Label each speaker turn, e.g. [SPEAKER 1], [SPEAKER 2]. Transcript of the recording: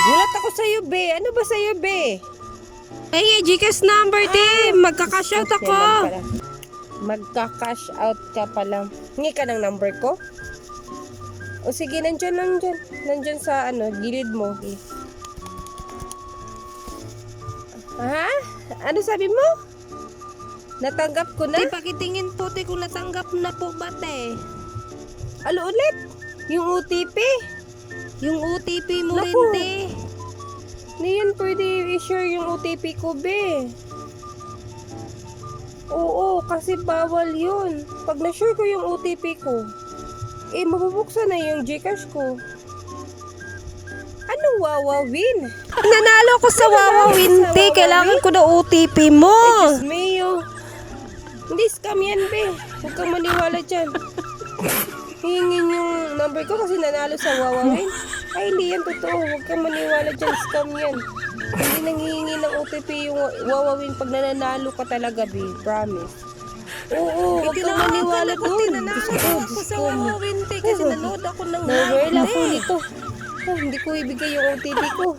[SPEAKER 1] Gulat ako sa'yo, be. Ano ba sa'yo, be?
[SPEAKER 2] Ay, Gcash number, te. Magka-cash out ako.
[SPEAKER 1] Magka-cash out ka pala. Hingi ka ng number ko? O sige, nandyan lang dyan. Nandyan sa gilid mo. Ha? Ano sabi mo? Natanggap ko na?
[SPEAKER 2] Te, pakitingin po, te, kung natanggap na po ba, te?
[SPEAKER 1] Ano ulit? Yung OTP?
[SPEAKER 2] Yung OTP mo rin,
[SPEAKER 1] Naku.
[SPEAKER 2] te.
[SPEAKER 1] Hindi yan pwede i-share yung OTP ko, be. Oo, kasi bawal yun. Pag na-share ko yung OTP ko, mabubuksan na yung Gcash ko. Anong wawawin?
[SPEAKER 2] Nanalo ko sa Wawawin, te. Kailangan ko na OTP mo.
[SPEAKER 1] Diyos mio. Hindi scam yan, be. Huwag kang maniwala dyan. Hingin yung number ko kasi nanalo sa Wawawin. Ay, hindi yan totoo. Huwag kang maniwala dyan. Scam yan. Hindi nanghihingi ng OTP yung Wawawin pag nananalo ka talaga, be. Promise. Oo, huwag kang maniwala doon.
[SPEAKER 2] Nanalo ako sa Wawawin, te. Kasi nanood ako ng
[SPEAKER 1] Nawala
[SPEAKER 2] vlog,
[SPEAKER 1] ko
[SPEAKER 2] te.
[SPEAKER 1] nito. Oh, hindi ko ibigay yung OTP ko.